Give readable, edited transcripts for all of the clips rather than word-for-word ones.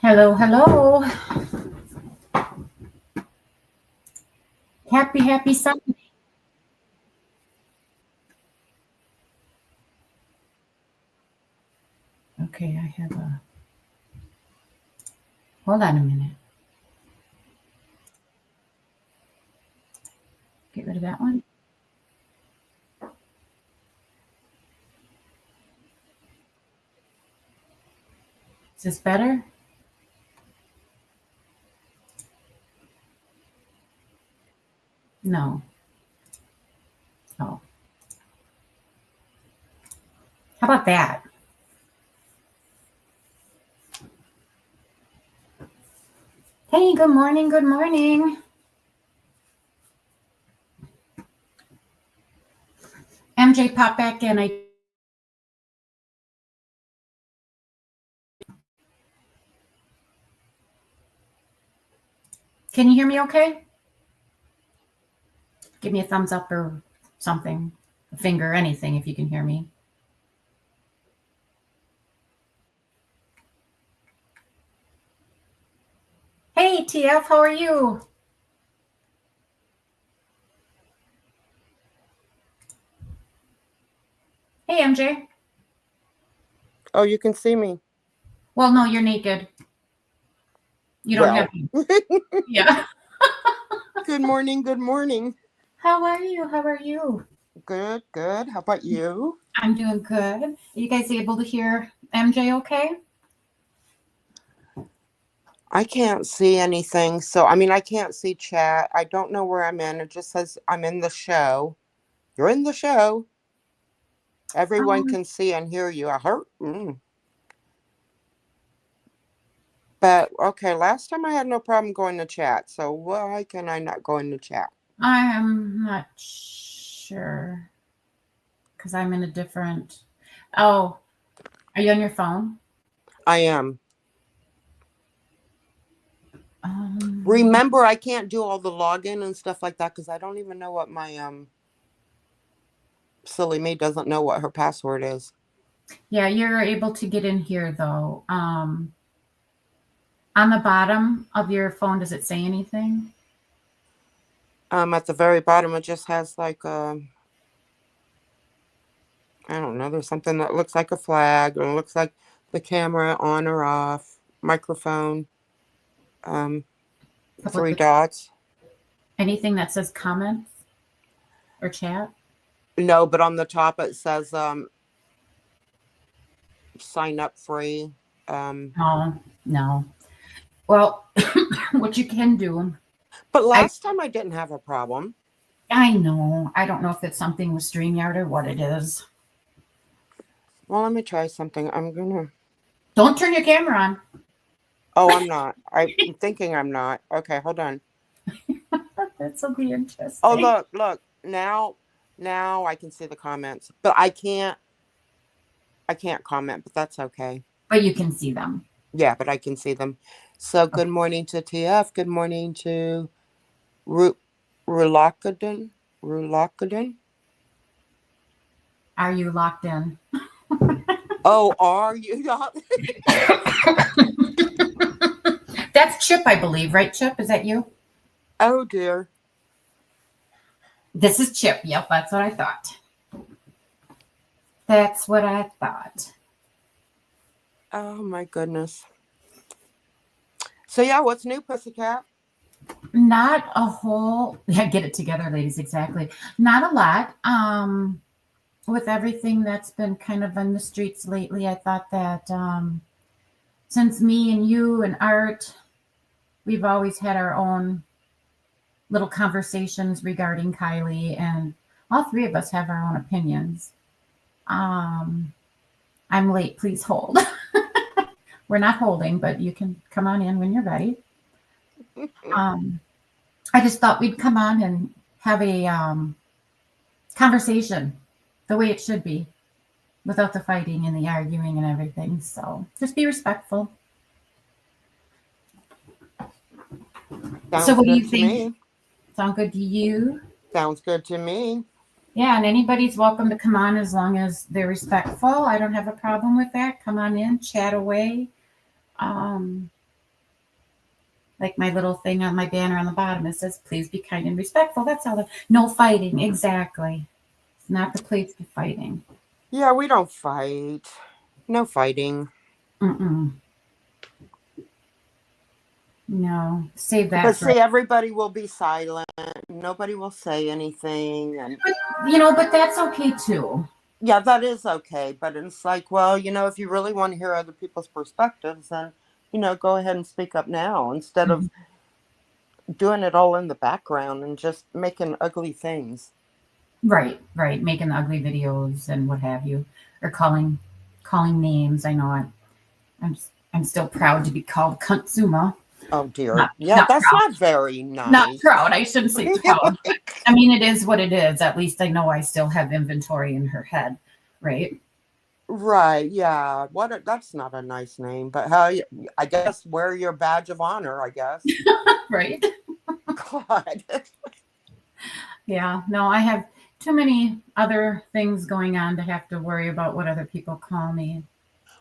Hello, hello. Happy Sunday. Okay, I have a. Hold on a minute. Get rid of that one. Is this better? No. Oh. How about that? Hey, good morning. Good morning. MJ, pop back in. Can you hear me okay? Give me a thumbs up or something, a finger, anything if you can hear me. Hey, TF, how are you? Hey, MJ. Oh, you can see me. Well, no, you're naked. You don't have me. Yeah. Good morning. Good morning. How are you? How are you? Good, good. How about you? I'm doing good. Are you guys able to hear MJ okay? I can't see anything. So, I can't see chat. I don't know where I'm in. It just says I'm in the show. You're in the show. Everyone Um, can see and hear you. I heard. But okay, last time I had no problem going to chat. So, why can I not go into chat? I am not sure because I'm in a different. Oh, are you on your phone? I am. Um, Remember, I can't do all the login and stuff like that because I don't even know what my silly me doesn't know what her password is. yeah, you're able to get in here though. On the bottom of your phone, does it say anything? At the very bottom, it just has like I don't know. There's something that looks like a flag, or it looks like the camera on or off, microphone, um, Public, 3 dots. anything that says comments or chat? No, but on the top it says sign up free. No, no. Well, what you can do, But I last time I didn't have a problem. I know. I don't know if it's something with StreamYard or what it is. Well, let me try something. I'm gonna. Don't turn your camera on. Oh, I'm not. I'm thinking I'm not. Okay, hold on. This will be Oh, interesting. look. Now I can see the comments, but I can't. I can't comment, but that's okay. But you can see them. Yeah, but I can see them. So good morning to TF. Good morning to Rulakaden. Rulakaden. Are you locked in? Oh, are you not? That's Chip, I believe, right, Chip? Is that you? Oh dear. This is Chip. Yep, that's what I thought. That's what I thought. Oh my goodness. So yeah, what's new, Pussycat? Not a whole yeah, get it together, ladies, exactly. Not a lot. With everything that's been kind of in the streets lately, I thought that since me and you and Art, we've always had our own little conversations regarding Kiely, and all three of us have our own opinions. Um, I'm late. Please hold. We're not holding, but you can come on in when you're ready. Um, I just thought we'd come on and have a conversation the way it should be without the fighting and the arguing and everything. So just be respectful. So, Sounds what do good you to think? me. Sound good to you? Sounds good to me. Yeah, and anybody's welcome to come on as long as they're respectful. I don't have a problem with that. Come on in, chat away. Um, Like my little thing on my banner on the bottom, it says, "Please be kind and respectful." That's all. No fighting. Exactly. It's not the place for fighting. Yeah, we don't fight. No fighting. Mm-mm. No, save that But for. see, everybody will be silent. Nobody will say anything. And But that's okay too. yeah, that is okay. But it's like, well, if you really want to hear other people's perspectives, then, go ahead and speak up now instead of Mhm. doing it all in the background and just making ugly things. Right, right. Making the ugly videos and what have you, or calling names. I know I'm I'm still proud to be called Contsuma. Oh, dear. Not Yeah, not that's proud. not very Not nice. proud. I shouldn't say proud. But, I mean, it is what it is. At least I know I still have inventory in her head, right? Right, yeah. That's not a nice name, but I guess wear your badge of honor, I guess. Right. God. Yeah. No, I have too many other things going on to have to worry about what other people call me.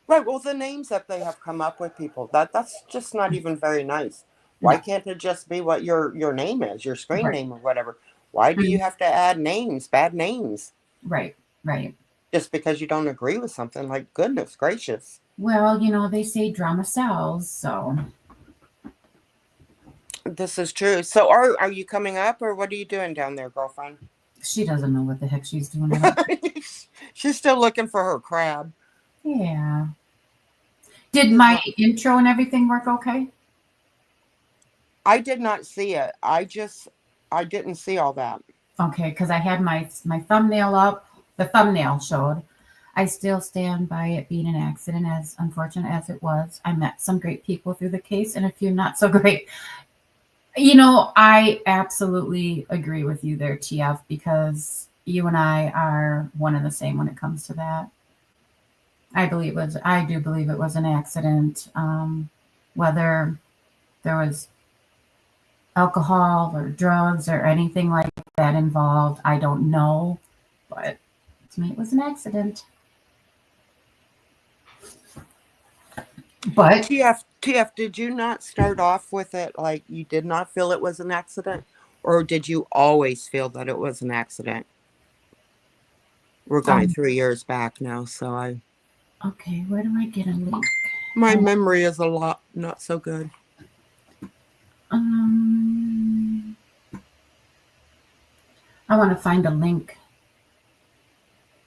Right, well, the names that they have come up with people, that's just not even very nice. Why No. can't it just be what your name is, your screen Right. name or whatever? Why do Mm, you have to add names, bad names, right. Right. just because you don't agree with something? Like, goodness gracious. Well, they say drama sells, so This is true. So are you coming up or what are you doing down there, girlfriend? she doesn't know what the heck she's doing. I don't. She's still looking for her crab. Yeah. Did She's my not. intro and everything work okay? I did not see it. I didn't see all that. Okay, because I had my thumbnail up. The thumbnail showed. I still stand by it being an accident, as unfortunate as it was. I met some great people through the case and a few not so great. I absolutely agree with you there, TF, because you and I are one and the same when it comes to that. I do believe it was an accident. Whether there was alcohol or drugs or anything like that involved, I don't know. But to me, it was an accident. But TF, did you not start off with it like you did not feel it was an accident? Or did you always feel that it was an accident? We're going um, 3 years back now, so okay, where do I get a link? my Oh, memory is a lot not so good. um, I want to find a link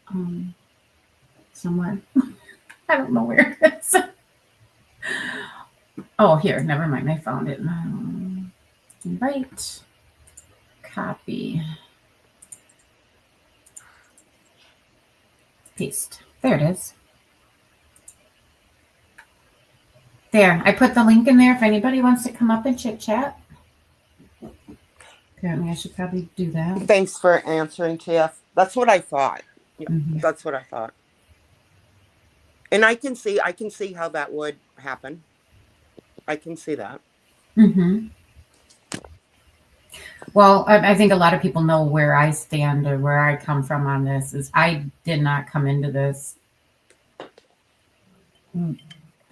um, somewhere. I don't know where it is. Oh, here. Never mind. I found it. Right. Copy. Paste. There it is. There. I put the link in there if anybody wants to come up and chit chat. Apparently, I should probably do that. Thanks for answering, TF. That's what I thought. Yeah, Mm-hmm. that's what I thought. And I can see how that would happen. I can see that. Mm-hmm. Well, I think a lot of people know where I stand or where I come from on this. Is I did not come into this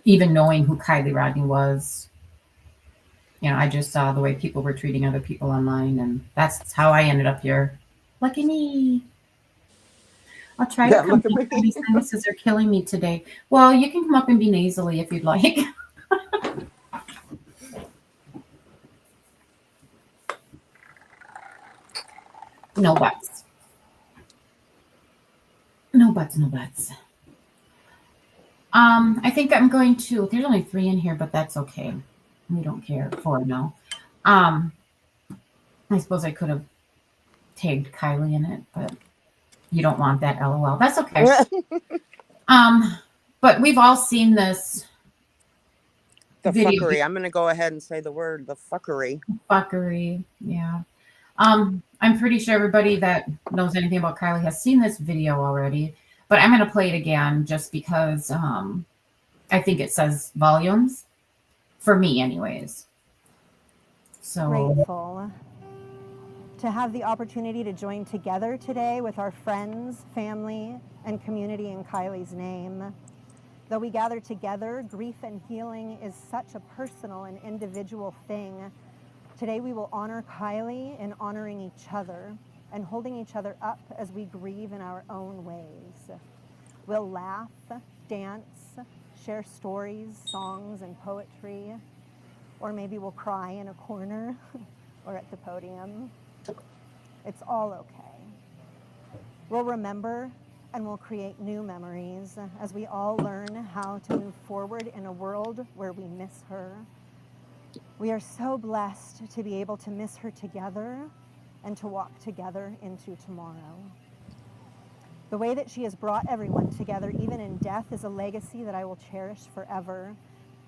even knowing who Kylie Rodney was. I just saw the way people were treating other people online, and that's how I ended up here. Lucky me. I'll try to Yeah, come look at up. me. These sinuses are killing me today. Well, you can come up and be nasally if you'd like. No buts. No buts, no buts. I think I'm going to. There's only 3 in here, but that's okay. We don't care. 4 no. Um, I suppose I could have tagged Kylie in it, but you don't want that. LOL. That's okay. Um, but we've all seen this The video fuckery. I'm going to go ahead and say the word, the fuckery. fuckery. Yeah. I'm pretty sure everybody that knows anything about Kylie has seen this video already, but I'm going to play it again just because I think it says volumes for me, anyways. So, Grateful to have the opportunity to join together today with our friends, family, and community in Kylie's name. Though we gather together, grief and healing is such a personal and individual thing. Today we will honor Kiely in honoring each other and holding each other up as we grieve in our own ways. We'll laugh, dance, share stories, songs, and poetry, or maybe we'll cry in a corner or at the podium. It's all okay. We'll remember and we'll create new memories as we all learn how to move forward in a world where we miss her. We are so blessed to be able to miss her together and to walk together into tomorrow. The way that she has brought everyone together, even in death, is a legacy that I will cherish forever.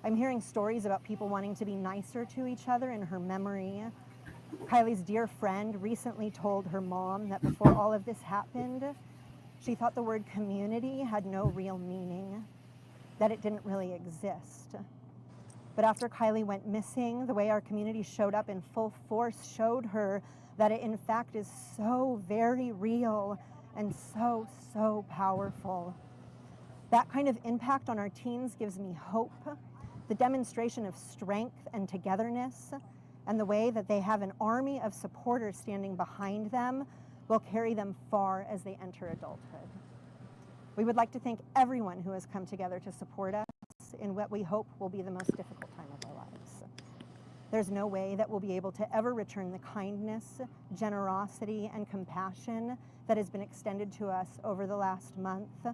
I'm hearing stories about people wanting to be nicer to each other in her memory. Kiely's dear friend recently told her mom that before all of this happened, she thought the word community had no real meaning, that it didn't really exist. But after Kiely went missing, the way our community showed up in full force showed her that it in fact is so very real and so, so powerful. That kind of impact on our teens gives me hope, the demonstration of strength and togetherness, and the way that they have an army of supporters standing behind them will carry them far as they enter adulthood. We would like to thank everyone who has come together to support us in what we hope will be the most difficult time of our lives. There's no way that we'll be able to ever return the kindness, generosity, and compassion that has been extended to us over the last month,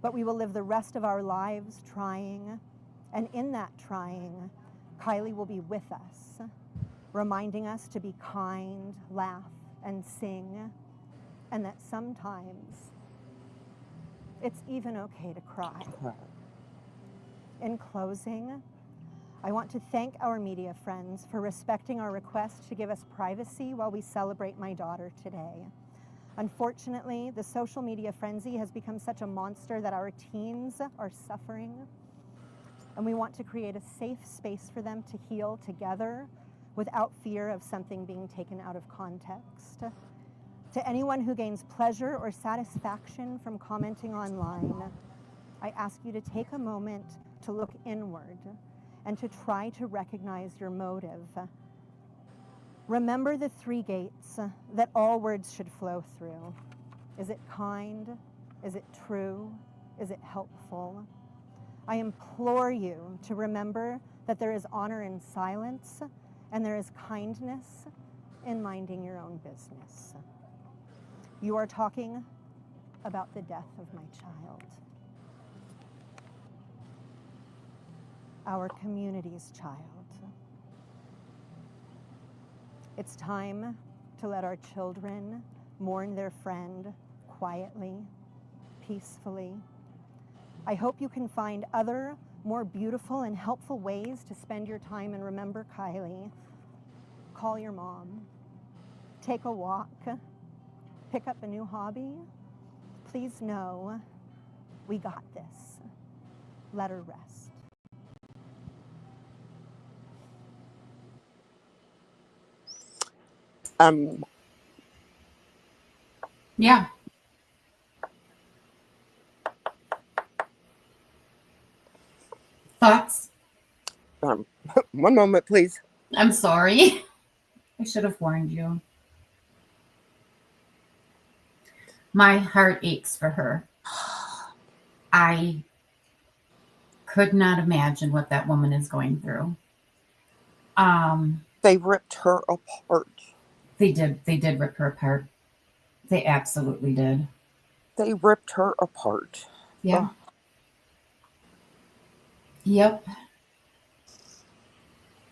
but we will live the rest of our lives trying, and in that trying, Kiely will be with us, reminding us to be kind, laugh, and sing, and that sometimes it's even okay to cry. In closing, I want to thank our media friends for respecting our request to give us privacy while we celebrate my daughter today. Unfortunately, the social media frenzy has become such a monster that our teens are suffering, and we want to create a safe space for them to heal together without fear of something being taken out of context. To anyone who gains pleasure or satisfaction from commenting online, I ask you to take a moment to look inward and to try to recognize your motive. Remember the three gates that all words should flow through. Is it kind? Is it true? Is it helpful? I implore you to remember that there is honor in silence and there is kindness in minding your own business. You are talking about the death of my child, our community's child. It's time to let our children mourn their friend quietly, peacefully. I hope you can find other, more beautiful and helpful ways to spend your time and remember Kiely. Call your mom, take a walk, pick up a new hobby. Please know we got this. Let her rest. Yeah. Thoughts? One moment, please. I'm sorry. I should have warned you. My heart aches for her. I could not imagine what that woman is going through. They ripped her apart. They did rip her apart. They absolutely did. They ripped her apart. Yeah. Yep.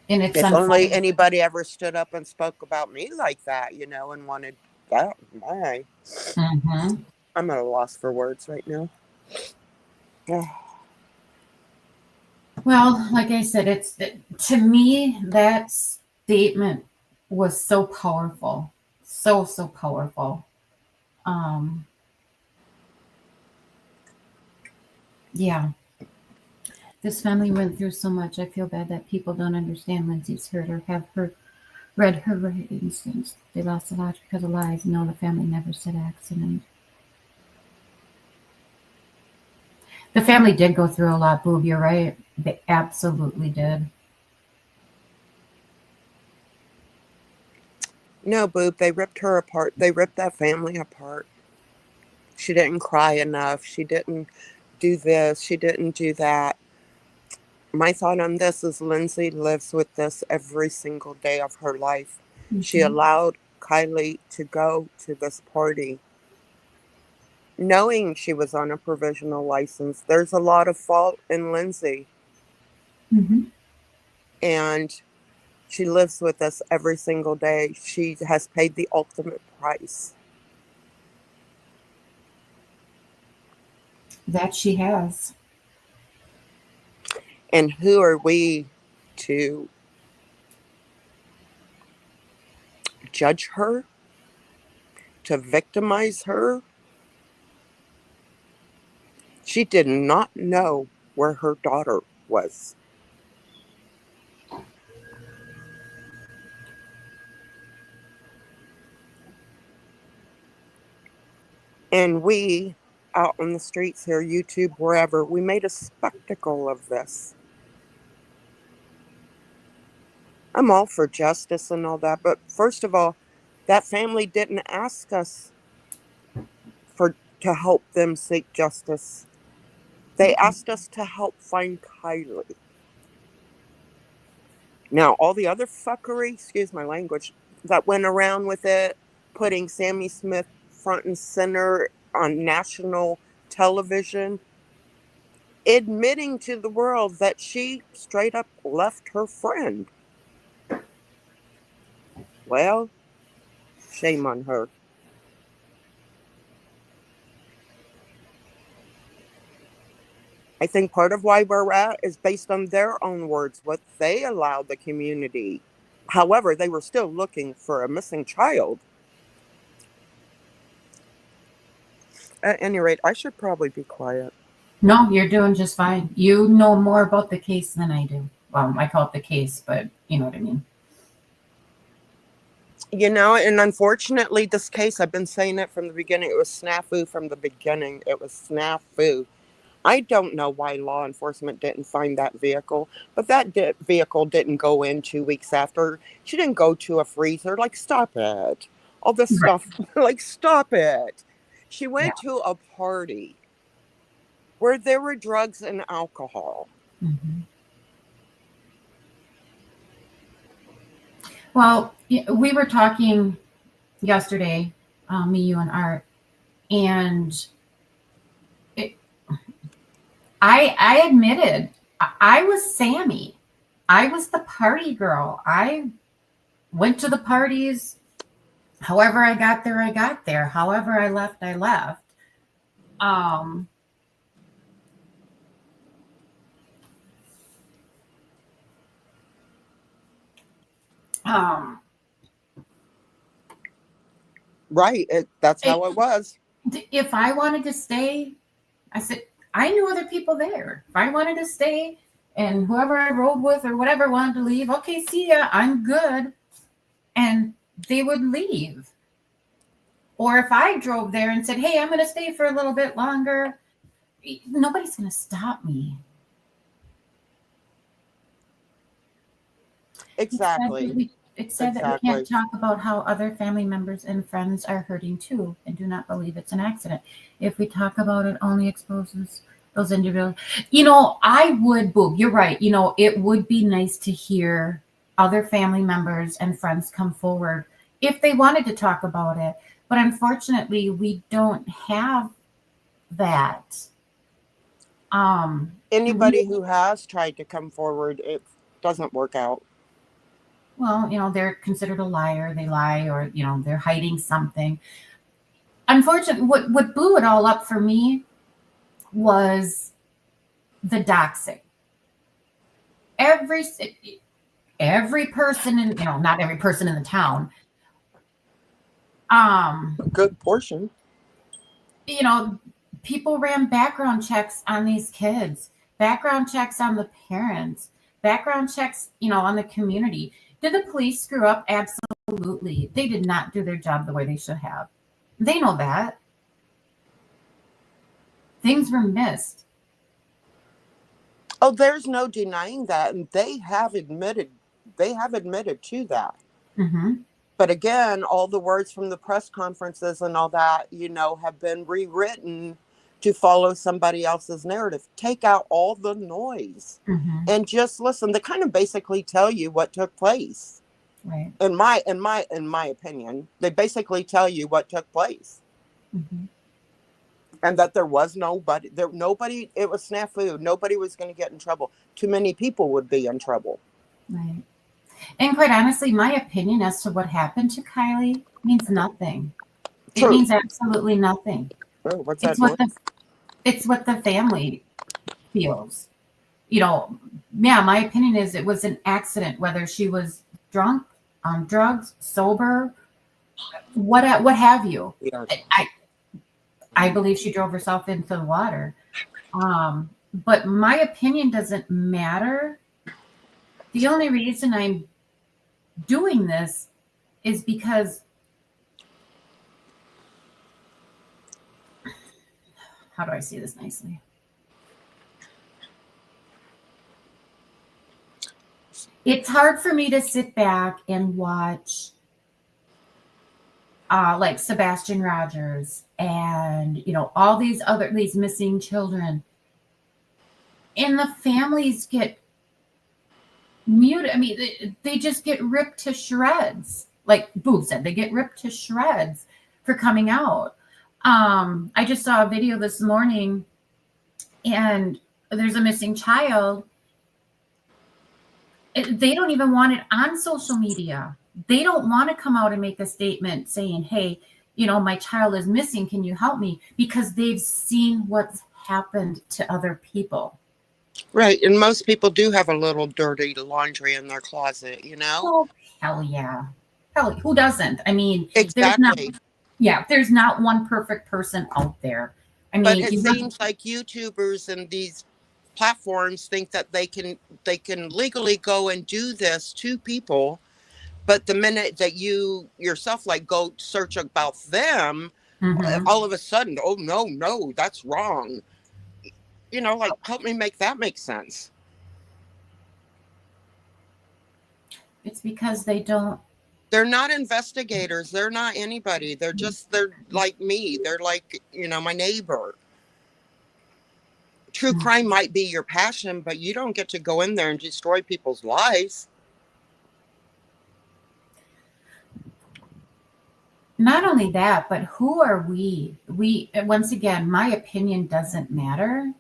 And it's If only unfortunate. anybody ever stood up and spoke about me like that, you know, and wanted that. Mm-hmm. I'm at a loss for words right now. Well, like I said, to me, that statement was so powerful. So powerful. Yeah. This family went through so much. I feel bad that people don't understand Lindsay's hurt or have read her writings. They lost a lot because of lies. No, the family never said accident. The family did go through a lot, Boob. You're right. They absolutely did. No, Boob, they ripped her apart. They ripped that family apart. She didn't cry enough. She didn't do this. She didn't do that. My thought on this is Lindsay lives with this every single day of her life. She Mhm. allowed Kiely to go to this party knowing she was on a provisional license. There's a lot of fault in Lindsay, Mhm. and she lives with us every single day. She has paid the ultimate price. That she has. And who are we to judge her, to victimize her? She did not know where her daughter was. And we, out on the streets here, YouTube, wherever, we made a spectacle of this. I'm all for justice and all that, but first of all, that family didn't ask us for to help them seek justice. They asked us to help find Kiely. Now, all the other fuckery, excuse my language, that went around with it, putting Sammy Smith front and center on national television, admitting to the world that she straight up left her friend. Well, shame on her. I think part of why we're at is based on their own words, what they allowed the community. However, they were still looking for a missing child. At any rate, I should probably be quiet. No, you're doing just fine. You know more about the case than I do. Well, I call it the case, but you know what I mean. You know, and unfortunately, this case, I've been saying it from the beginning, it was snafu from the beginning. It was snafu. I don't know why law enforcement didn't find that vehicle, but that vehicle didn't go in 2 weeks after. She didn't go to a freezer. Like, stop it. All this Right. stuff, like, stop it. She Yeah. went to a party where there were drugs and alcohol. Mhm. Well, we were talking yesterday, me, you, and Art, and it, I admitted I was Sammy. I was the party girl. I went to the parties. However I got there, I got there. However I left, I left. Um, um, Right. That's it, how it was. if I wanted to stay, I said, I knew other people there. If I wanted to stay and whoever I rode with or whatever wanted to leave, okay, see ya, I'm good. And they would leave. Or if I drove there and said, hey, I'm going to stay for a little bit longer, nobody's going to stop me. It said that Exactly. we it said that we can't Exactly. talk about how other family members and friends are hurting too and do not believe it's an accident. If we talk about it, only exposes those individuals. I would, Boob, you're right. It would be nice to hear other family members and friends come forward if they wanted to talk about it. But unfortunately, we don't have that. We Anybody who has tried to come forward, it doesn't work out. Well, they're considered a liar. They lie, or they're hiding something. Unfortunately, what blew it all up for me was the doxing. Every every person in not every person in the town. Um, A good portion. you know, People ran background checks on these kids, background checks on the parents, background checks, on the community. Did the police screw up? Absolutely. They did not do their job the way they should have. They know that. Things were missed. Oh, there's no denying that, and they have admitted to that. Mm-hmm. But again, all the words from the press conferences and all that, have been rewritten to follow somebody else's narrative. Take out all the noise Mm-hmm. and just listen. They kind of basically tell you what took place. Right. In my opinion, they basically tell you what took place. Mm-hmm. And that there was nobody, it was snafu. Nobody was going to get in trouble. Too many people would be in trouble. Right. And quite honestly, my opinion as to what happened to Kiely means nothing. It True. means absolutely nothing. Oh, what's that It's what noise? the it's what the family feels. Yeah, my opinion is it was an accident, whether she was drunk, on drugs, sober, what have you. Yeah. I believe she drove herself into the water. But my opinion doesn't matter. The only reason I'm doing this is because, how do I say this nicely? It's hard for me to sit back and watch like Sebastian Rogers and all these missing children, and the families get muted. I mean, they just get ripped to shreds. Like Boo said, they get ripped to shreds for coming out. I just saw a video this morning, and there's a missing child. They don't even want it on social media. They don't want to come out and make a statement saying, hey, my child is missing. Can you help me? Because they've seen what's happened to other people. Right. And most people do have a little dirty laundry in their closet, Oh, hell yeah. Hell, who doesn't? I mean, Exactly. there's not one perfect person out there. I mean, But it seems like YouTubers and these platforms think that they can legally go and do this to people. But the minute that you yourself go search about them, all of a sudden, oh no, that's wrong. Help me make that make sense. it's because they're not investigators. They're not anybody. They're like me. They're like, my neighbor. True crime might be your passion, but you don't get to go in there and destroy people's lives. Not only that, but who are we? Once again, my opinion doesn't matter.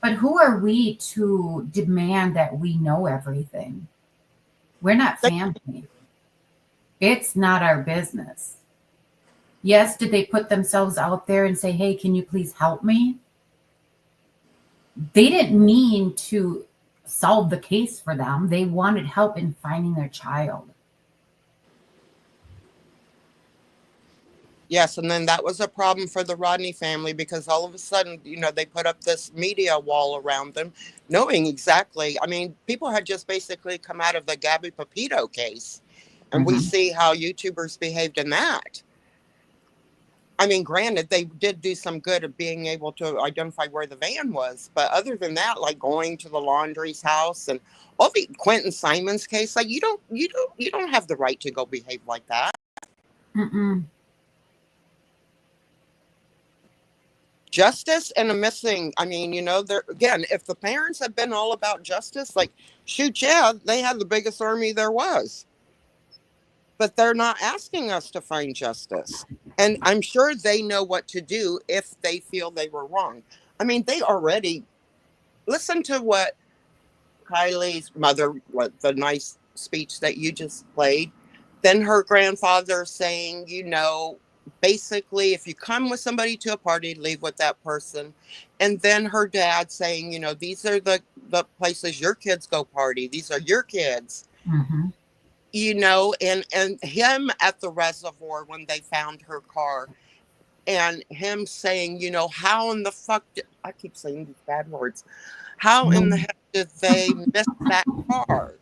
But who are we to demand that we know everything? We're not family. It's not our business. Yes, did they put themselves out there and say, hey, can you please help me? They didn't mean to solve the case for them. They wanted help in finding their child. Yes, and then that was a problem for the Rodney family because all of a sudden, they put up this media wall around them, knowing exactly. I mean, people had just basically come out of the Gabby Pepito case, and we see how YouTubers behaved in that. I mean, granted, they did do some good of being able to identify where the van was, but other than that, like going to the laundry's house and all the Quentin Simons case, like you don't have the right to go behave like that. Justice and a missing. I mean, there again, if the parents had been all about justice, like shoot, yeah, they had the biggest army there was. But they're not asking us to find justice. And I'm sure they know what to do if they feel they were wrong. I mean, they already listen to what Kiely's mother, the nice speech that you just played. Then her grandfather saying, basically, if you come with somebody to a party, leave with that person. And then her dad saying, these are the places your kids go party. These are your kids. And him at the reservoir when they found her car, and him saying, how in the fuck I keep saying these bad words. How in the heck did they miss that car?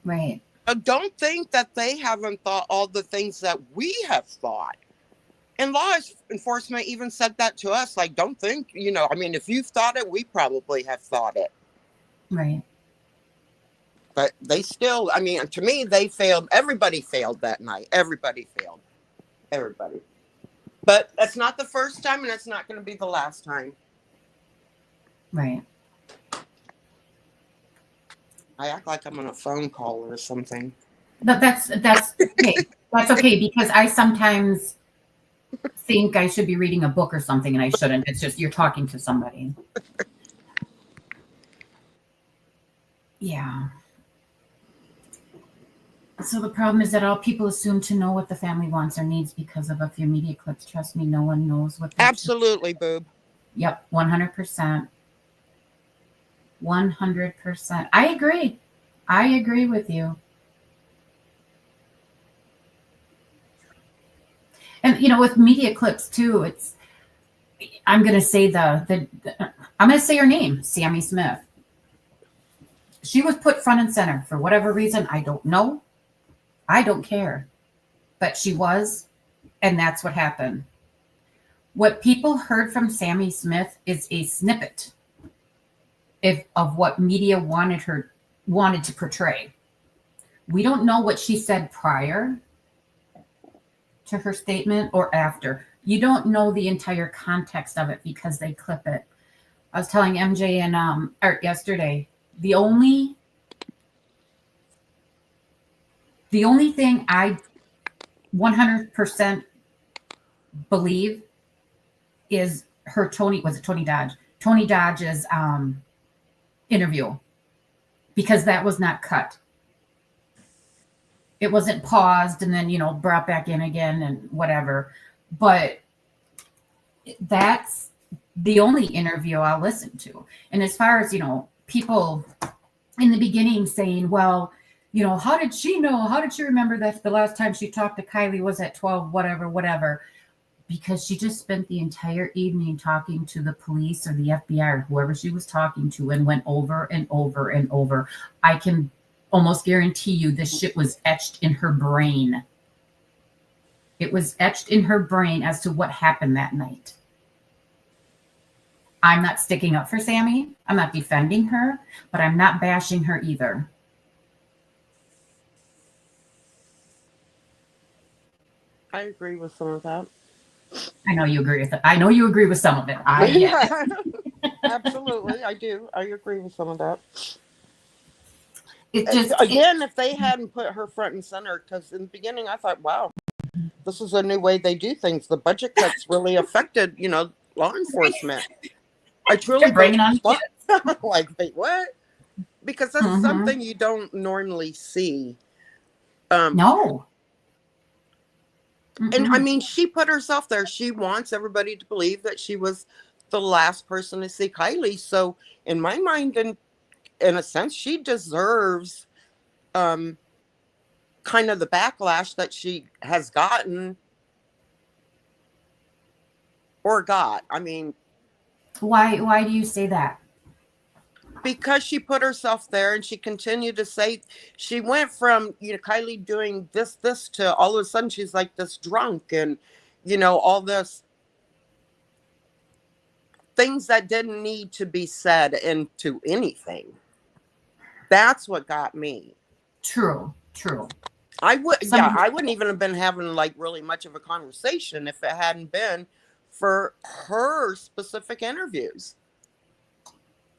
Right. Don't think that they haven't thought all the things that we have thought. And law enforcement even said that to us. Like, don't think, I mean, if you've thought it, we probably have thought it. Right. But they still, I mean, to me, they failed. Everybody failed that night. Everybody failed. Everybody. But that's not the first time, and it's not going to be the last time. Right. I act like I'm on a phone call or something. But that's okay. That's okay, because I sometimes think I should be reading a book or something, and I shouldn't. It's just you're talking to somebody. Yeah. So the problem is that all people assume to know what the family wants or needs because of a few media clips. Trust me, no one knows what. Absolutely, boob. Yep, 100%. 100%. I agree. I agree with you. And with media clips too, I'm gonna say I'm gonna say her name, Sammy Smith. She was put front and center for whatever reason. I don't know. I don't care. But she was, and that's what happened. What people heard from Sammy Smith is a snippet of what media wanted to portray. We don't know what she said prior to her statement or after. You don't know the entire context of it because they clip it. I was telling MJ and Art yesterday, the only thing I 100% believe is her Tony Dodge's interview, because that was not cut. It wasn't paused and then brought back in again and whatever. But that's the only interview I'll listen to. And as far as people in the beginning saying, well, how did she know? How did she remember that the last time she talked to Kiely was at 12, whatever? Because she just spent the entire evening talking to the police or the FBI or whoever she was talking to, and went over and over and over. I can almost guarantee you this shit was etched in her brain. It was etched in her brain as to what happened that night. I'm not sticking up for Sammy. I'm not defending her, but I'm not bashing her either. I agree with some of that. I know you agree with it. I know you agree with some of it. I get it. Absolutely, I do. I agree with some of that. It just again, if they hadn't put her front and center, because in the beginning I thought, wow, this is a new way they do things. The budget cuts really affected, law enforcement. I truly bringing on like, wait, what? Because that's something you don't normally see. No. And I mean, she put herself there. She wants everybody to believe that she was the last person to see Kiely. So in my mind, in a sense, she deserves kind of the backlash that she has gotten or got. I mean, why do you say that? Because she put herself there, and she continued to say, she went from Kiely doing this to all of a sudden she's like this drunk, and all this things that didn't need to be said into anything. That's what got me. True. I wouldn't even have been having like really much of a conversation if it hadn't been for her specific interviews.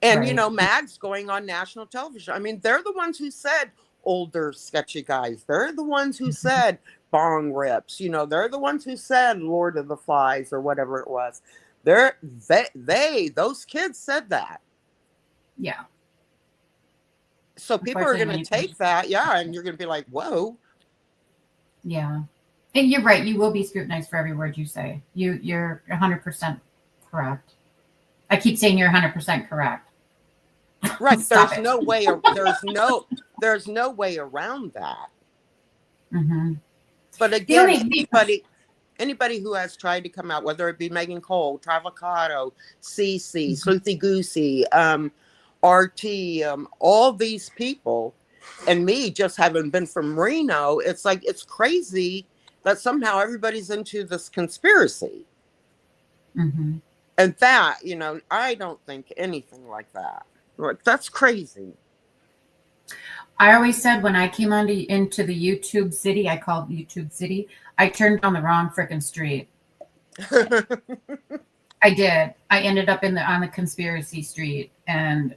And, right. Mags going on national television. I mean, they're the ones who said older sketchy guys. They're the ones who said bong rips. They're the ones who said Lord of the Flies or whatever it was. Those kids said that. Yeah. So people are going to take that. Yeah. And you're going to be like, whoa. Yeah. And you're right. You will be scrutinized for every word you say. You're 100% correct. I keep saying you're 100% correct. Right. There's no way around that. But again, anybody who has tried to come out, whether it be Megan Cole, Travacato, Cece, Sleuthy Goosey, RT, all these people, and me just having been from Reno, it's like, it's crazy that somehow everybody's into this conspiracy. Mm-hmm. And that, I don't think anything like that. Like, that's crazy. I always said when I came into the YouTube city, I called YouTube city, I turned down the wrong freaking street. I did. I ended up on the conspiracy street, and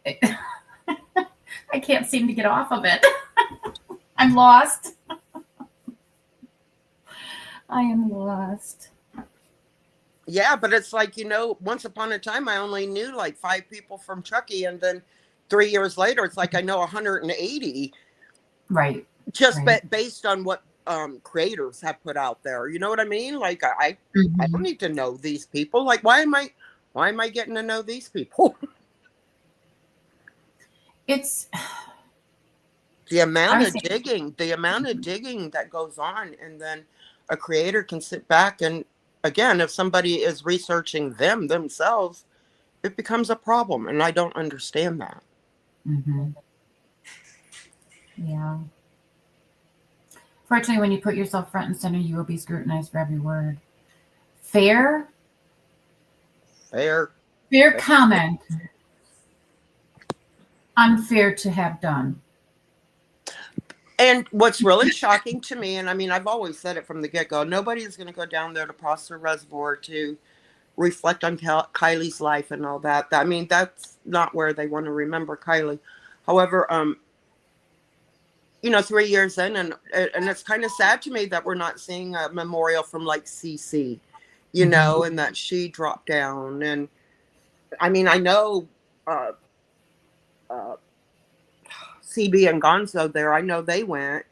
I can't seem to get off of it. I'm lost. I am lost. Yeah, but it's like, once upon a time, I only knew like 5 people from Truckee. And then 3 years later, it's like I know 180. Right. Just right. Based on what creators have put out there. You know what I mean? Like, I don't need to know these people. Like, why am I getting to know these people? It's the amount of digging that goes on, and then a creator can sit back and, again, if somebody is researching themselves, it becomes a problem, and I don't understand that. Mm-hmm. Yeah. Fortunately, when you put yourself front and center, you will be scrutinized for every word. Fair comment. Unfair to have done. And what's really shocking to me, and I mean, I've always said it from the get-go, nobody's going to go down there to Prosser Reservoir to reflect on Kiely's life and all that. I mean, that's not where they want to remember Kiely. However, 3 years in, and it's kind of sad to me that we're not seeing a memorial from like CC, and that she dropped down. And I mean, I know CB and Gonzo there, I know they went.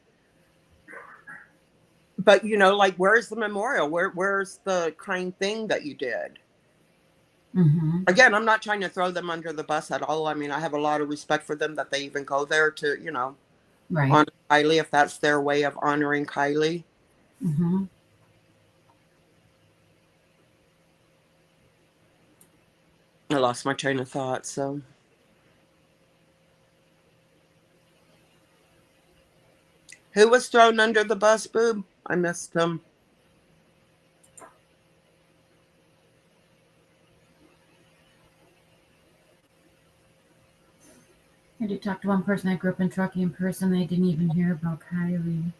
But, like, where's the memorial? Where's the kind thing that you did? Mm-hmm. Again, I'm not trying to throw them under the bus at all. I mean, I have a lot of respect for them that they even go there to, right. honor Kiely, if that's their way of honoring Kiely. Mm-hmm. I lost my train of thought, so. Who was thrown under the bus, Boob? I missed him. I did talk to one person that grew up in Truckee in person. They didn't even hear about Kiely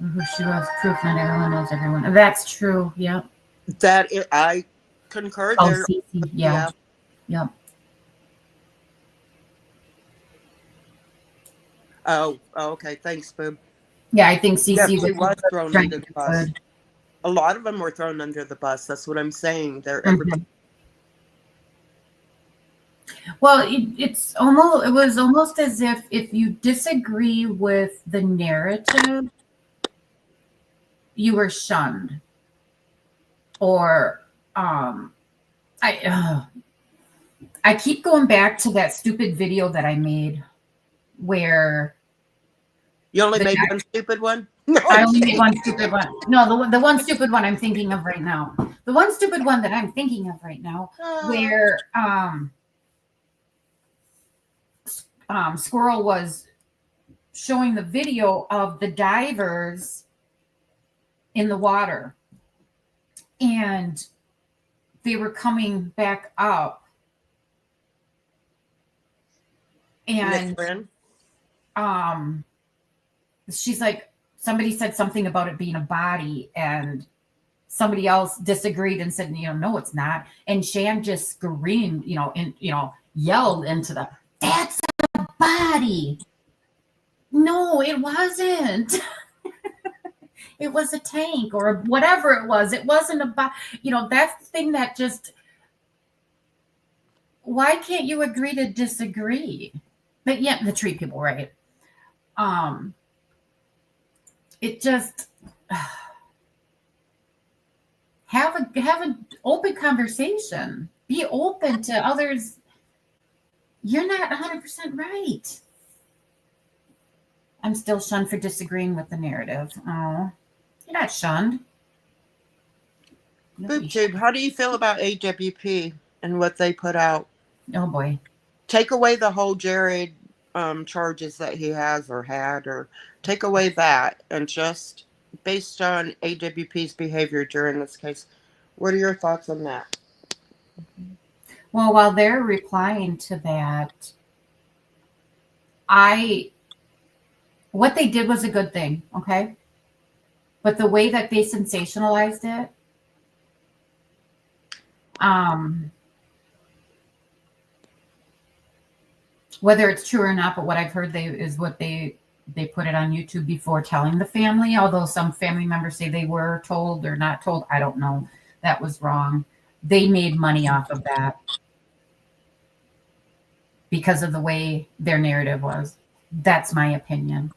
or who she was. Proof not everyone knows everyone. That's true. Yep. I concur Oh, there. CC. Yeah. Yep. Oh, okay. Thanks, Boob. Yeah, I think CC was thrown under the bus. A lot of them were thrown under the bus. That's what I'm saying. Everybody. Well, it was almost as if you disagree with the narrative, you were shunned. Or I keep going back to that stupid video that I made where you only made one stupid one. No, I only made one stupid one. No, the one stupid one I'm thinking of right now. The one stupid one that I'm thinking of right now, where Squirrel was showing the video of the divers in the water, and they were coming back up, and she's like, somebody said something about it being a body, and somebody else disagreed and said, no, it's not. And Shan just screamed, and yelled into that's a body. No, it wasn't. It was a tank or whatever it was. It wasn't a body. That's the thing that just, why can't you agree to disagree? But yeah, to treat people right. It just have an open conversation. Be open to others. You're not 100% right. I'm still shunned for disagreeing with the narrative. Oh, you're not shunned. BoobTube, how do you feel about AWP and what they put out? Oh boy. Take away the whole Jared charges that he has or had, or take away that and just based on AWP's behavior during this case. What are your thoughts on that? Well, while they're replying to that, I what they did was a good thing, okay? But the way that they sensationalized it, whether it's true or not, but what I've heard is what they put it on YouTube before telling the family, although some family members say they were told or not told. I don't know. That was wrong. They made money off of that because of the way their narrative was. That's my opinion.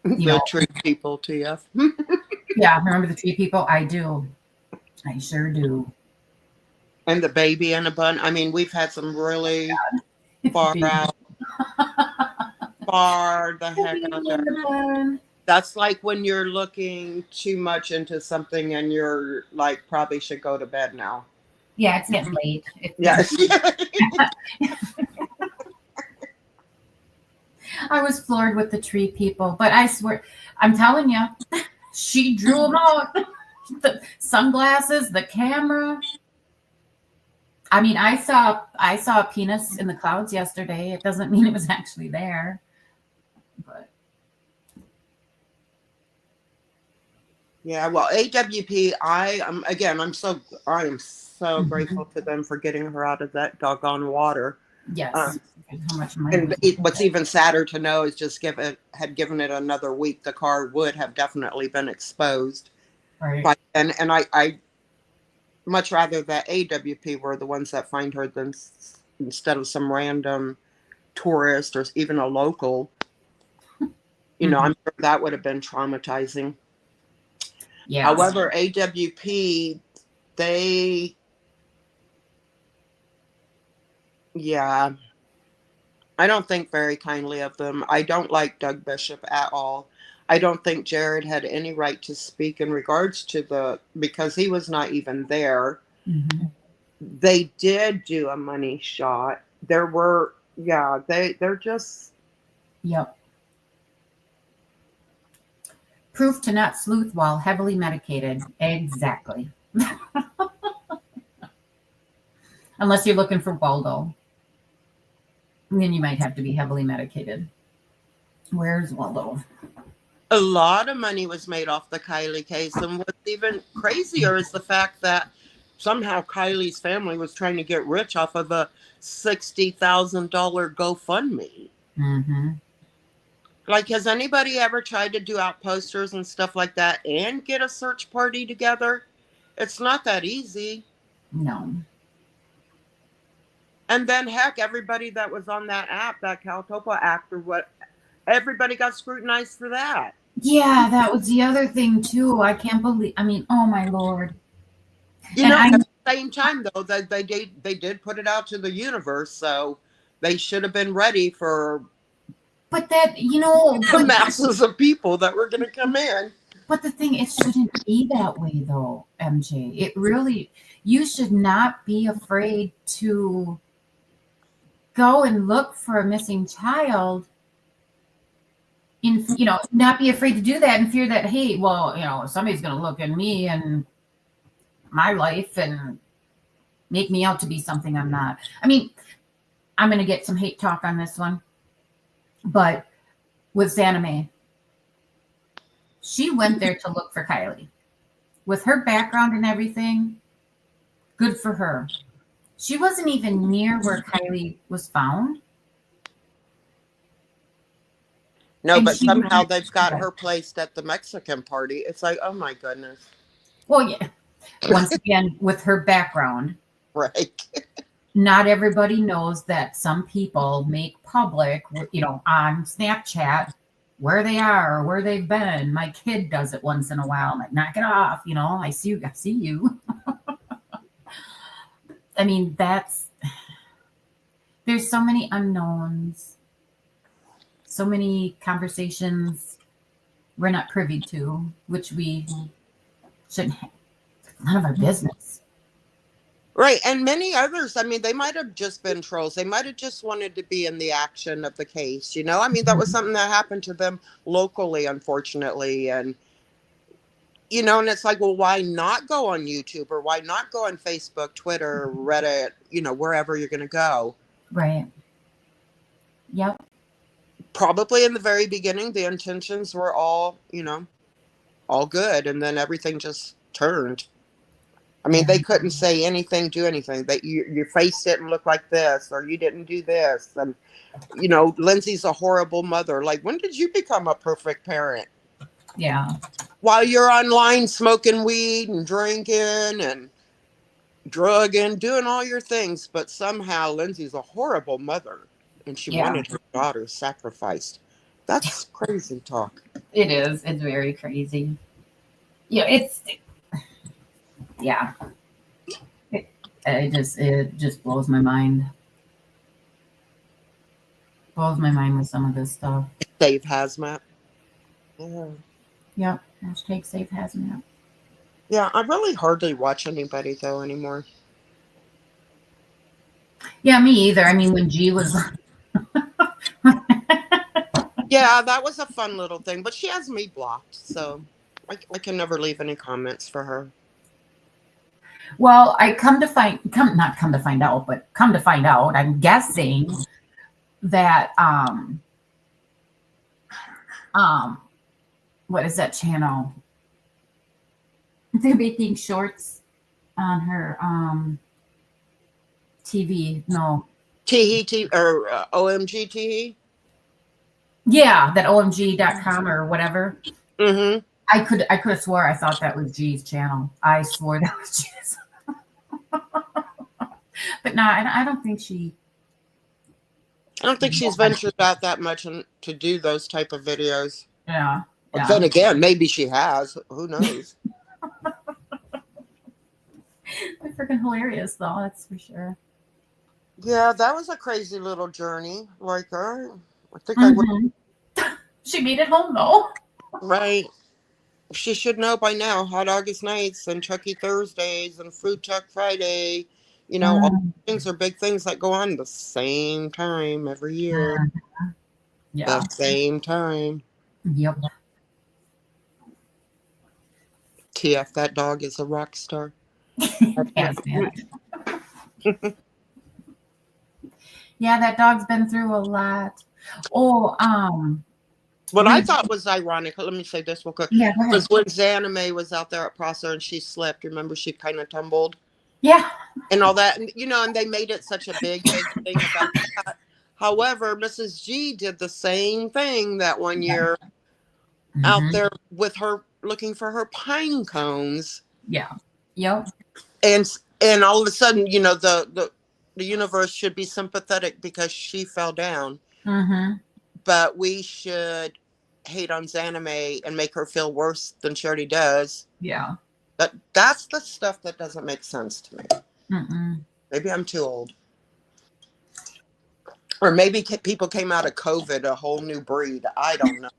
The tree people, TF. Yeah, remember the tree people? I do. I sure do. And the baby in a bun. I mean, we've had some really far out, far the heck out there. That's like when you're looking too much into something and you're like, probably should go to bed now. Yeah, it's getting late. Yes. I was floored with the tree people, but I swear, I'm telling you, she drew them out. The sunglasses, the camera. I mean, I saw a penis in the clouds yesterday. It doesn't mean it was actually there, but yeah. Well, AWP, I am so grateful to them for getting her out of that doggone water. Yes. How much money? And what's even sadder to know is just had given it another week, the car would have definitely been exposed. Right. But and I much rather that AWP were the ones that find her than instead of some random tourist or even a local. You know, I'm sure that would have been traumatizing. Yeah. However, AWP, I don't think very kindly of them. I don't like Doug Bishop at all. I don't think Jared had any right to speak in regards to because he was not even there. Mm-hmm. They did do a money shot. They're just. Yep. Proof to not sleuth while heavily medicated. Exactly. Unless you're looking for Waldo. Then you might have to be heavily medicated. Where's Waldo? A lot of money was made off the Kiely case. And what's even crazier is the fact that somehow Kiely's family was trying to get rich off of a $60,000 GoFundMe. Mm-hmm. Like, has anybody ever tried to do out posters and stuff like that and get a search party together? It's not that easy. No. And then, heck, everybody that was on that app, that Caltopa app or what, everybody got scrutinized for that. Yeah, that was the other thing, too. I can't believe, oh, my Lord. You know, at the same time, though, that they did put it out to the universe, so they should have been ready for but that, the masses of people that were going to come in. But the thing, it shouldn't be that way, though, MJ. It really, you should not be afraid to go and look for a missing child. Not be afraid to do that and fear that, hey, well, somebody's going to look at me and my life and make me out to be something I'm not. I mean, I'm going to get some hate talk on this one, but with Xana May, she went there to look for Kiely. With her background and everything, good for her. She wasn't even near where Kiely was found. No, but somehow they've got her placed at the Mexican party. It's like, oh my goodness. Well, yeah. Once again, with her background. Right. Not everybody knows that some people make public, on Snapchat where they are or where they've been. My kid does it once in a while. I'm like, knock it off. I see you. I mean, there's so many unknowns, so many conversations we're not privy to, which we shouldn't have. None of our business. Right. And many others, I mean, they might have just been trolls. They might have just wanted to be in the action of the case. You know, I mean, that was something that happened to them locally, unfortunately. And, you know, and it's like, well, why not go on YouTube or why not go on Facebook, Twitter, Reddit, you know, wherever you're going to go? Right. Yep. Probably in the very beginning, the intentions were all, you know, all good. And then everything just turned. I mean, Yeah. they couldn't say anything, do anything. That your face didn't look like this, or you didn't do this, and you know, Lindsay's a horrible mother. Like, when did you become a perfect parent? Yeah. While you're online smoking weed and drinking and drugging, doing all your things, but somehow Lindsay's a horrible mother, and she Yeah. wanted her daughter sacrificed. That's crazy talk. It is. It's very crazy. Yeah. Yeah. It, it just blows my mind. Blows my mind with some of this stuff. Save hazmat. Yeah. Yep. Hashtag safe hazmat. Yeah, I really hardly watch anybody though anymore. Yeah, me either. I mean, when G was. Yeah, that was a fun little thing, but she has me blocked, so I can never leave any comments for her. Well, I not come to find out, but come to find out, I'm guessing that what is that channel? They're making shorts on her TV. No. Teehee T or OMG Teehee. Yeah, that omg.com or whatever. Mm-hmm. I could have swore I thought that was G's channel. I swore that was G's. But no, I don't think she. I don't think she's ventured out that much to do those type of videos. Yeah. But then again, maybe she has. Who knows? They're freaking hilarious, though. That's for sure. Yeah, that was a crazy little journey. Like, I think Mm-hmm. I would. She made it home, though. Right. She should know by now. Hot August nights and Chucky Thursdays and Food Truck Friday. You know, all things are big things that go on the same time every year. Yeah. The same time. Yep. TF, that dog is a rock star. Yes, man. Yeah, that dog's been through a lot. Oh, what I thought was ironic, let me say this real quick. Yeah, go ahead. Was when Zanime was out there at Prosser and she slipped. Remember, she kind of tumbled. Yeah. And all that. And, you know, and they made it such a big thing about that. However, Mrs. G did the same thing that one year out there with her looking for her pine cones. Yeah. Yep. And all of a sudden, you know, the universe should be sympathetic because she fell down. Mm-hmm. But we should hate on Zanime and make her feel worse than she already does. Yeah. That's the stuff that doesn't make sense to me. Mm-mm. Maybe I'm too old. Or maybe people came out of COVID a whole new breed. I don't know.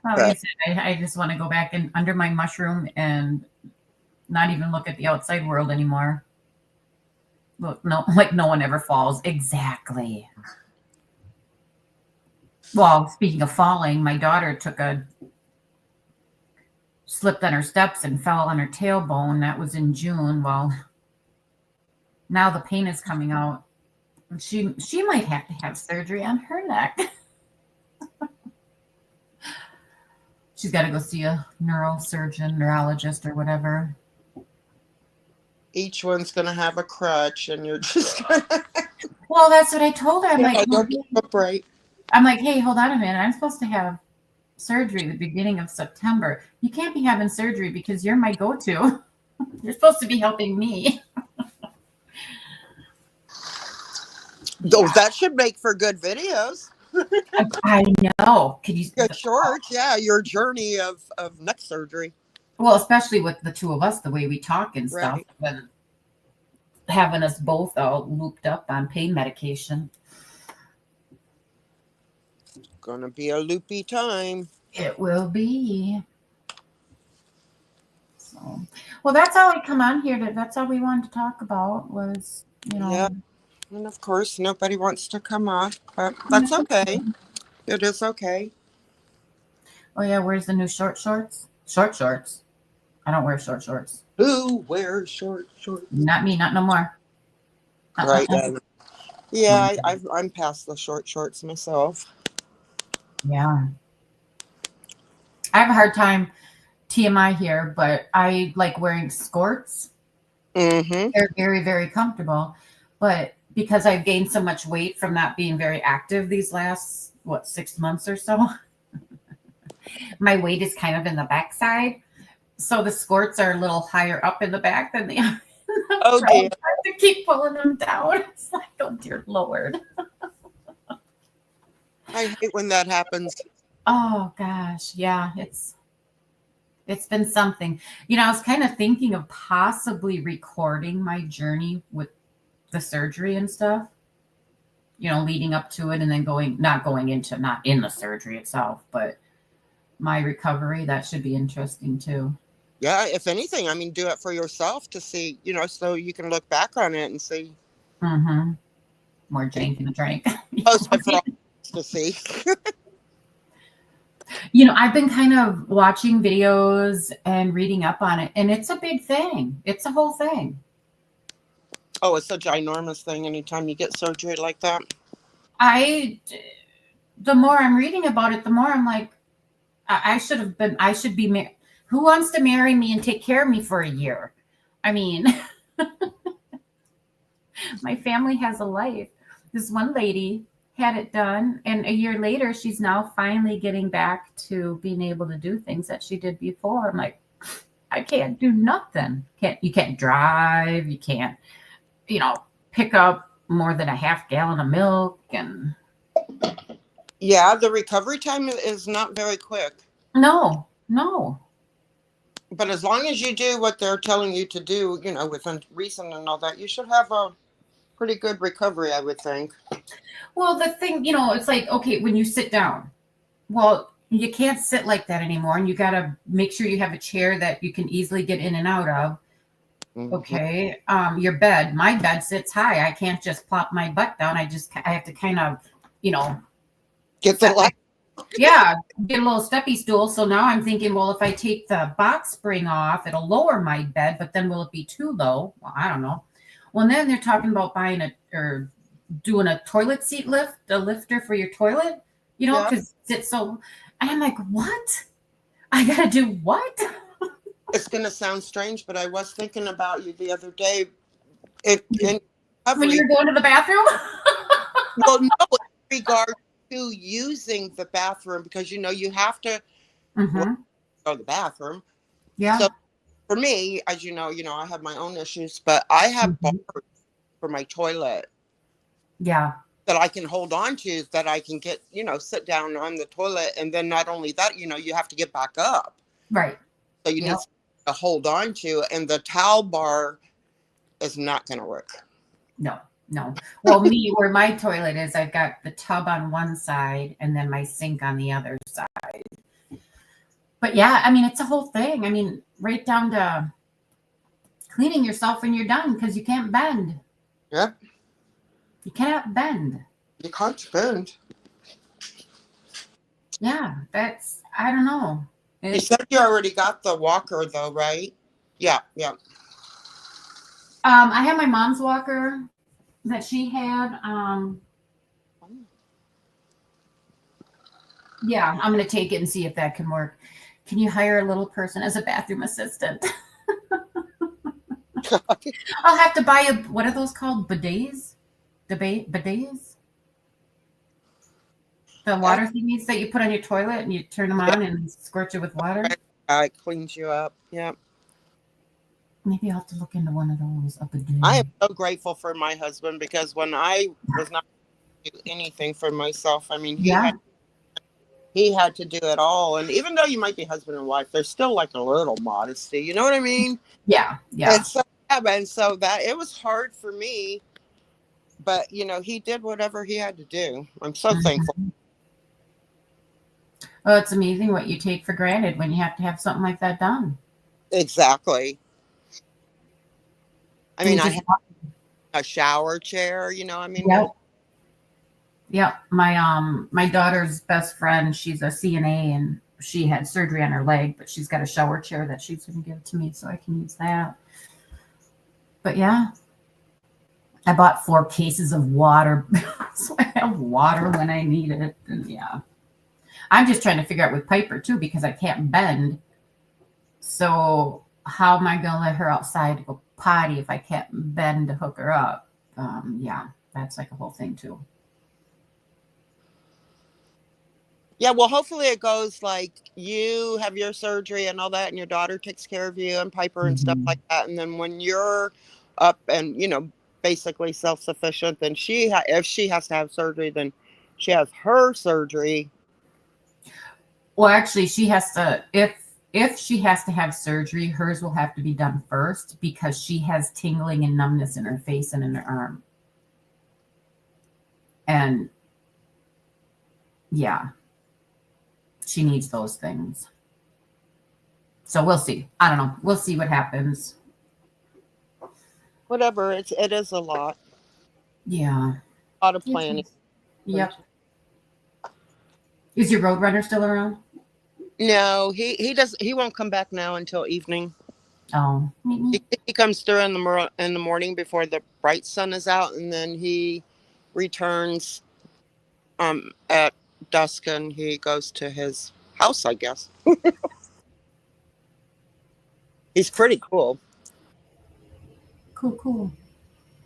Like I said, I just want to go back and under my mushroom and not even look at the outside world anymore. Look, no, like no one ever falls. Exactly. Well, speaking of falling, my daughter slipped on her steps and fell on her tailbone. That was in June. Well, now the pain is coming out. She might have to have surgery on her neck. She's got to go see a neurologist or whatever. Each one's going to have a crutch and you're just going to... Well, that's what I told her. I'm like, hey, hold on a minute. I'm supposed to have surgery the beginning of September. You can't be having surgery because you're my go-to. You're supposed to be helping me. Oh, that should make for good videos. I know. Could you good short? Yeah, your journey of neck surgery. Well, especially with the two of us, the way we talk and stuff, Right. and having us both all looped up on pain medication. Gonna be a loopy time. It will be. So, well, that's all I come on here to. That's all we wanted to talk about was, you Yeah. know. And of course, nobody wants to come on, but that's okay. It is okay. Oh yeah, where's the new short shorts? Short shorts. I don't wear short shorts. Who wears short shorts? Not me. Not no more. Right. Uh-uh. Yeah, I'm past the short shorts myself. Yeah, I have a hard time. TMI here, but I like wearing skirts. Mm-hmm. They're very, very comfortable. But because I've gained so much weight from not being very active these last, 6 months or so, my weight is kind of in the backside. So the skirts are a little higher up in the back than the other. I'm Oh dear. trying to keep pulling them down. It's like, oh dear Lord. I hate when that happens. Oh gosh. Yeah, it's been something. I was kind of thinking of possibly recording my journey with the surgery and stuff, leading up to it and then not in the surgery itself, but my recovery. That should be interesting too. Yeah, if anything, I mean, do it for yourself to see, so you can look back on it and see. Mm-hmm. More jank in the drink. Post it for all to see. I've been kind of watching videos and reading up on it, and it's a big thing. It's a whole thing. Oh, it's a ginormous thing anytime you get surgery like that. The more I'm reading about it, the more I'm like, I should be, who wants to marry me and take care of me for a year? I mean, my family has a life. This one lady had it done, and a year later, she's now finally getting back to being able to do things that she did before. I'm like, I can't do nothing. You can't drive. You can't, pick up more than a half gallon of milk. And Yeah, the recovery time is not very quick. no. But as long as you do what they're telling you to do, within reason and all that, you should have a pretty good recovery, I would think. Well, the thing, it's like, okay, when you sit down, well, you can't sit like that anymore. And you got to make sure you have a chair that you can easily get in and out of. Mm-hmm. Okay. Your my bed sits high. I can't just plop my butt down. I have to kind of, Get the light. Yeah, get a little steppy stool. So now I'm thinking, well, if I take the box spring off, it'll lower my bed, but then will it be too low? Well, I don't know. Well, and then they're talking about doing a toilet seat lift, a lifter for your toilet, because it's so, and I'm like, what? I got to do what? It's going to sound strange, but I was thinking about you the other day. When you're going to the bathroom? Well, no, in regard to using the bathroom, because you have to go to the bathroom. Yeah. So for me, as you know, I have my own issues, but I have bars for my toilet. Yeah. That I can hold on to, that I can get, sit down on the toilet, and then not only that, you have to get back up. Right. So you need to hold on to, and the towel bar is not going to work. No. Well, where my toilet is, I've got the tub on one side and then my sink on the other side. But yeah, I mean, it's a whole thing. I mean, right down to cleaning yourself when you're done, because you can't bend. Yep. You cannot bend. You can't bend. Yeah, I don't know. You said you already got the walker though, right? Yeah. I have my mom's walker that she had. Yeah, I'm going to take it and see if that can work. Can you hire a little person as a bathroom assistant? I'll have to buy what are those called? Bidets? Bidets? The water thingies that you put on your toilet and you turn them on and squirt you with water? It cleans you up. Yeah. Maybe I'll have to look into one of those. A bidet. I am so grateful for my husband, because when I was not able to do anything for myself, I mean, he had to do it all. And even though you might be husband and wife, there's still like a little modesty. You know what I mean? Yeah. And so that it was hard for me, but he did whatever he had to do. I'm so thankful. Oh, it's amazing what you take for granted when you have to have something like that done. Exactly. I And mean, you I just have a shower chair, I mean, yep. Yep. My daughter's best friend, she's a CNA and she had surgery on her leg, but she's got a shower chair that she's gonna give to me so I can use that. But yeah. I bought 4 cases of water so I have water when I need it. And yeah. I'm just trying to figure out with Piper too because I can't bend. So how am I gonna let her outside to go potty if I can't bend to hook her up? Yeah, that's like a whole thing too. Yeah, well, hopefully it goes like you have your surgery and all that, and your daughter takes care of you and Piper and stuff Mhm. like that. And then when you're up and, basically self-sufficient, then if she has to have surgery, then she has her surgery. Well, actually, she has to if she has to have surgery, hers will have to be done first because she has tingling and numbness in her face and in her arm. And yeah, she needs those things. So we'll see. I don't know. We'll see what happens. Whatever. It is a lot. Yeah. A lot of It planning. is. Yep. Is your Roadrunner still around? No, he won't come back now until evening. Oh, He comes through in the morning before the bright sun is out, and then he returns at dusk, and he goes to his house, I guess. He's pretty cool. cool, cool.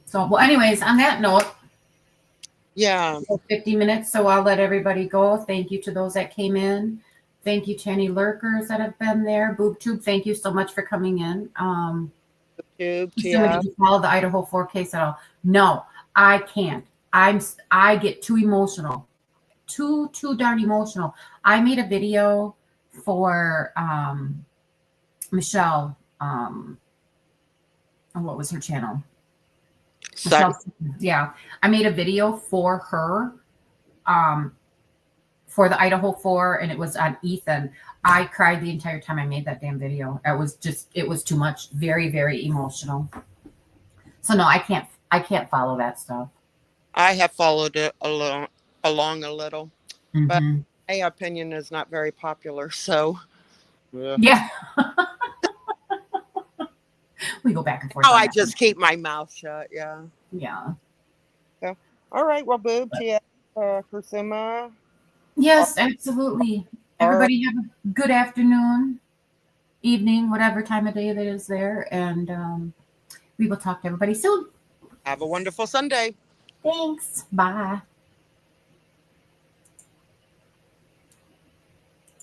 So, well, anyways, on that note, Yeah. 50 minutes, so I'll let everybody go. Thank you to those that came in. Thank you to any lurkers that have been there. BoobTube, thank you so much for coming in. YouTube, Assuming yeah. that you follow the Idaho 4 case at all. No, I can't. I get too emotional. Too darn emotional. I made a video for Michelle. What was her channel? Sutton. Yeah, I made a video for her for the Idaho 4, and it was on Ethan. I cried the entire time I made that damn video. It was too much. Very, very emotional. So no, I can't follow that stuff. I have followed it along a little, but Mm-hmm. my opinion is not very popular. So yeah. Yeah. We go back and forth Oh, on I that. just keep my mouth shut. Yeah. Yeah. So, all right. Well, Boob, Tia, Kusuma. Yes, absolutely. All right. Everybody have a good afternoon, evening, whatever time of day that is there. And we will talk to everybody soon. Have a wonderful Sunday. Thanks. Bye.